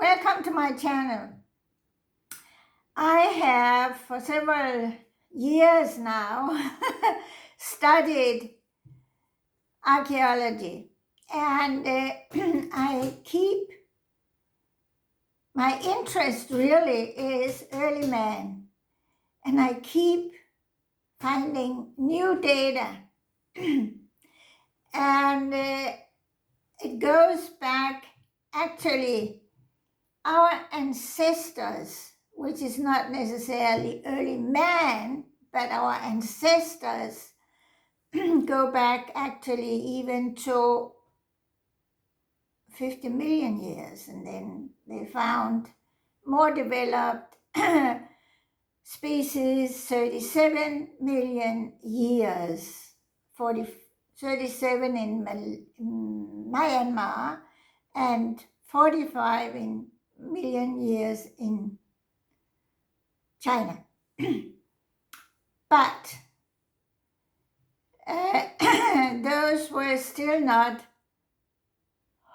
welcome to my channel. I have for several years now studied archaeology, and my interest really is early man, and I keep finding new data and it goes back actually our ancestors, which is not necessarily early man, but our ancestors go back actually even to 50 million years, and then they found more developed species 37 million years, 37 in Myanmar and 45 million years in China. But those were still not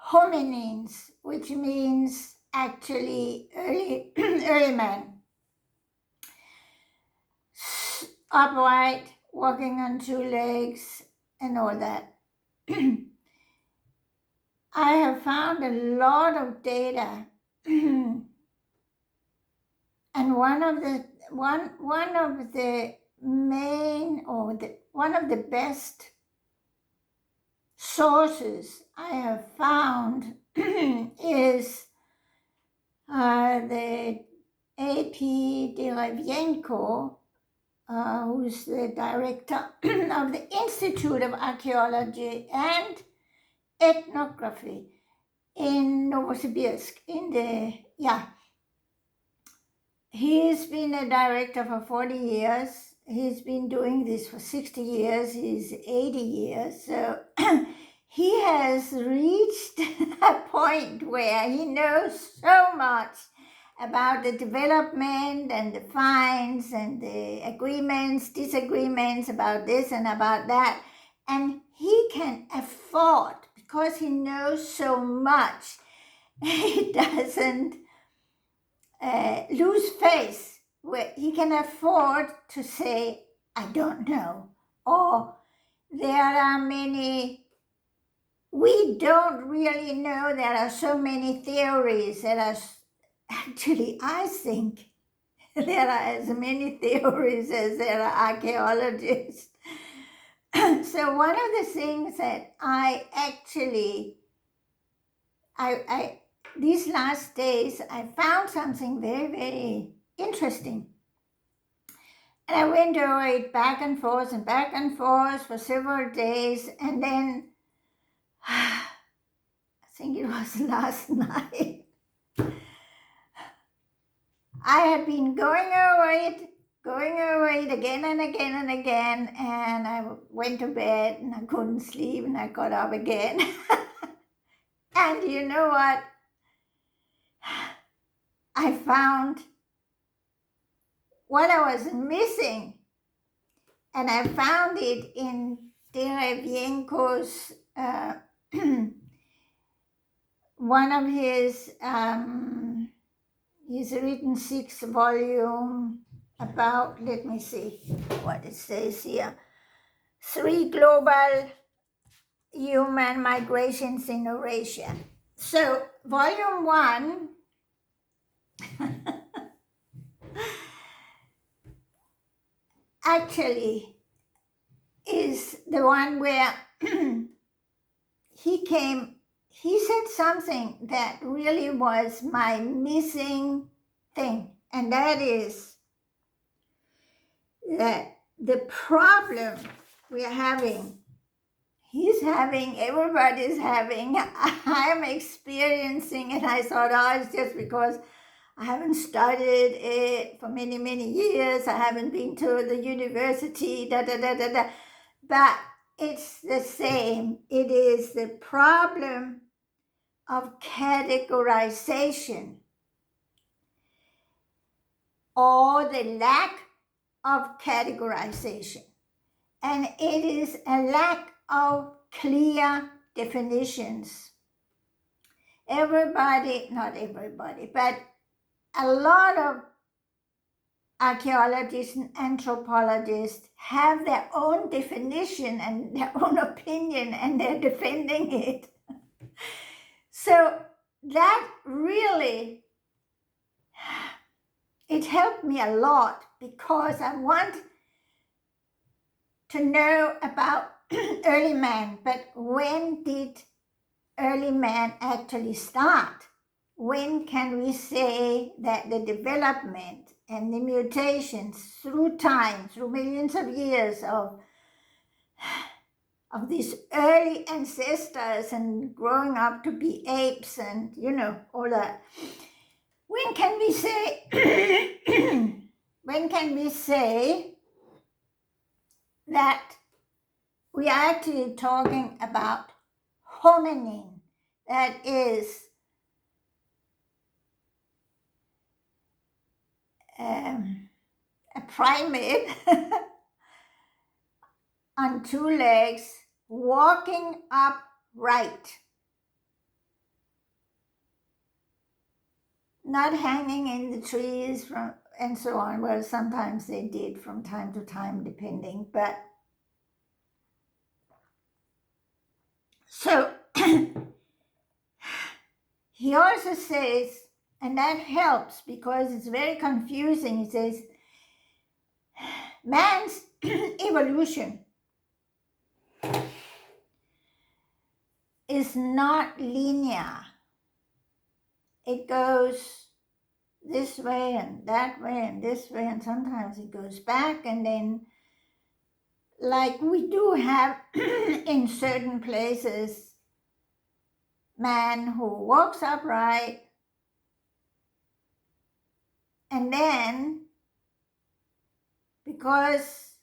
hominins, which means actually early man. Upright, walking on two legs, and all that. I have found a lot of data, and one of the main one of the best sources I have found is the A.P. Derevienko, who's the director of the Institute of Archaeology and Ethnography in Novosibirsk. He's been a director for 40 years. He's been doing this for 60 years. He's 80 years. So he has reached a point where he knows so much about the development and the finds and the agreements, disagreements about this and about that. And he can afford, because he knows so much, he doesn't lose face. Where he can afford to say, I don't know, or there are many, we don't really know, there are so many theories that are, actually I think there are as many theories as there are archaeologists. So one of the things that I actually, these last days, I found something very, very interesting. And I went over it back and forth for several days. And then, I think it was last night, I had been going over it again and again and again. And I went to bed and I couldn't sleep and I got up again. And you know what? I found what I was missing, and I found it in Derevienko's one of his, he's written 6 volume about, let me see what it says here, 3 global human migrations in Eurasia. So volume 1 actually is the one where he said something that really was my missing thing, and that is that the problem we're having, everybody's having, I'm experiencing, and I thought, oh, it's just because I haven't studied it for many, many years. I haven't been to the university, But it's the same. It is the problem of categorization, or the lack of categorization. And it is a lack of clear definitions. everybody, not everybody, but a lot of archaeologists and anthropologists have their own definition and their own opinion, and they're defending it. So that really, it helped me a lot, because I want to know about early man. But when did early man actually start? When can we say that the development and the mutations through time, through millions of years of these early ancestors and growing up to be apes and, all that, when can we say when can we say that we are actually talking about hominin, that is a primate on two legs, walking upright, not hanging in the trees and so on. Well, sometimes they did from time to time, depending. But so he also says, and that helps because it's very confusing. He says, man's evolution is not linear. It goes this way and that way and this way, and sometimes it goes back, and then, like we do have in certain places, man who walks upright, and then because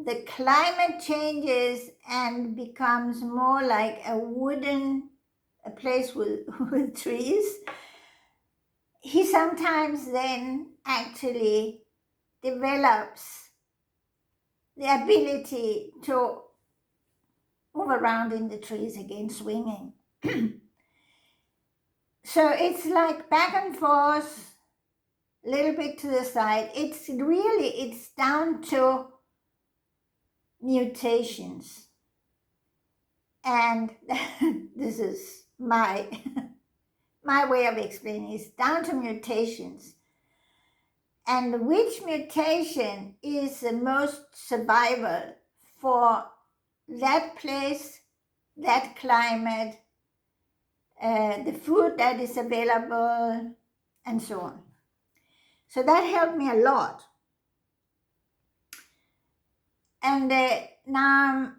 the climate changes and becomes more like a place with trees, he sometimes then actually develops the ability to move around in the trees again, swinging. So it's like back and forth, a little bit to the side. It's down to mutations. And this is my way of explaining it. It's down to mutations. And which mutation is the most survival for that place, that climate, the food that is available, and so on. So that helped me a lot. And now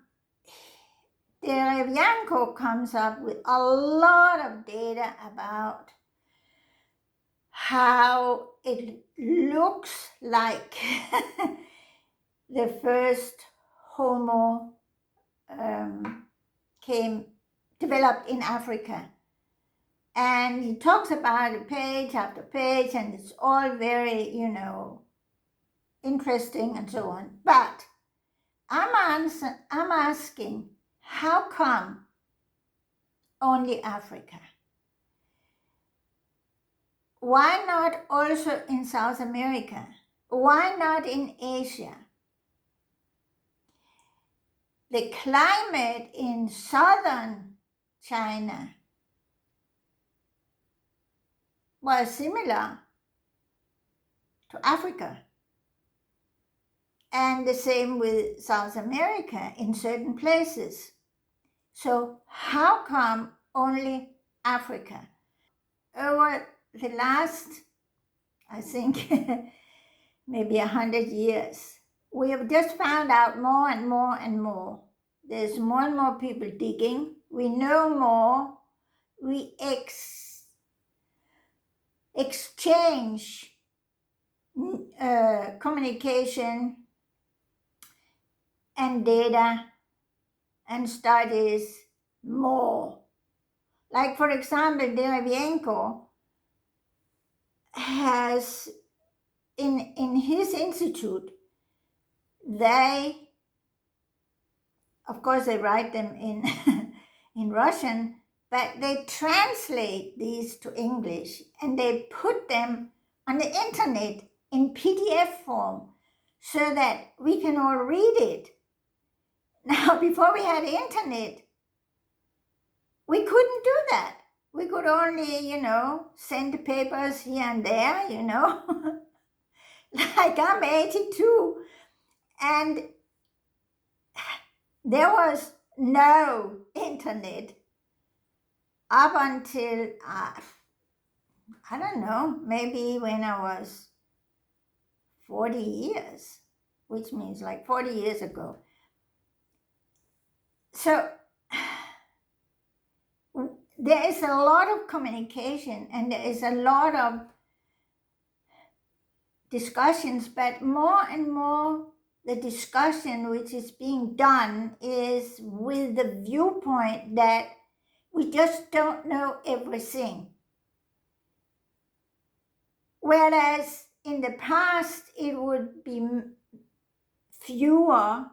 Derivienko comes up with a lot of data about how it looks like the first Homo developed in Africa. And he talks about it page after page, and it's all very, interesting and so on. But I'm asking, how come only Africa? Why not also in South America? Why not in Asia? The climate in southern China was similar to Africa. And the same with South America in certain places. So how come only Africa? Over the last, I think, maybe 100 years, we have just found out more and more and more. There's more and more people digging. We know more. We exchange communication and data and studies more. Like, for example, Derivienko has, in his institute, of course they write them in in Russian, but they translate these to English and they put them on the internet in PDF form so that we can all read it. Now, before we had internet, we couldn't do that. We could only, send the papers here and there, like I'm 82, and there was no internet up until, I don't know, maybe when I was 40 years, which means like 40 years ago. So there is a lot of communication and there is a lot of discussions, but more and more the discussion which is being done is with the viewpoint that we just don't know everything. Whereas in the past, it would be fewer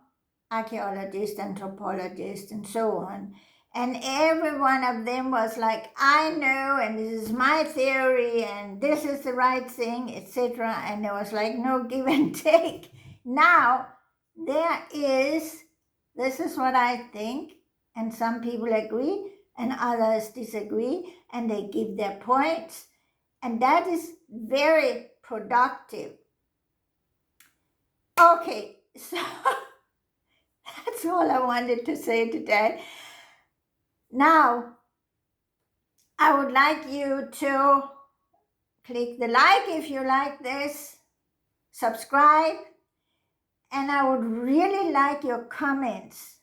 archaeologists, anthropologists, and so on. And every one of them was like, I know, and this is my theory, and this is the right thing, etc. And there was like no give and take. Now, there is, this is what I think, and some people agree, and others disagree, and they give their points. And that is very productive. Okay, so that's all I wanted to say today. Now, I would like you to click the like if you like this, subscribe, and I would really like your comments,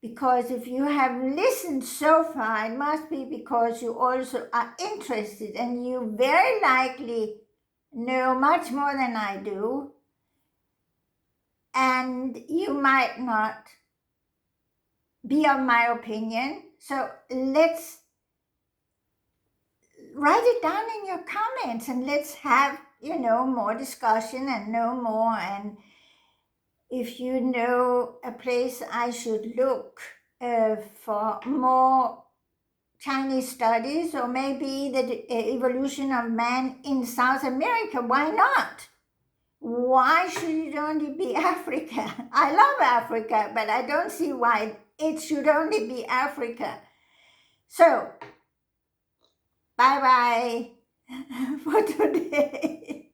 because if you have listened so far, it must be because you also are interested and you very likely know much more than I do, and you might not be of my opinion. So let's write it down in your comments and let's have, more discussion and know more. And if you know a place I should look for more Chinese studies, or maybe the evolution of man in South America, why not? Why should it only be Africa? I love Africa, but I don't see why it should only be Africa. So, bye-bye for today.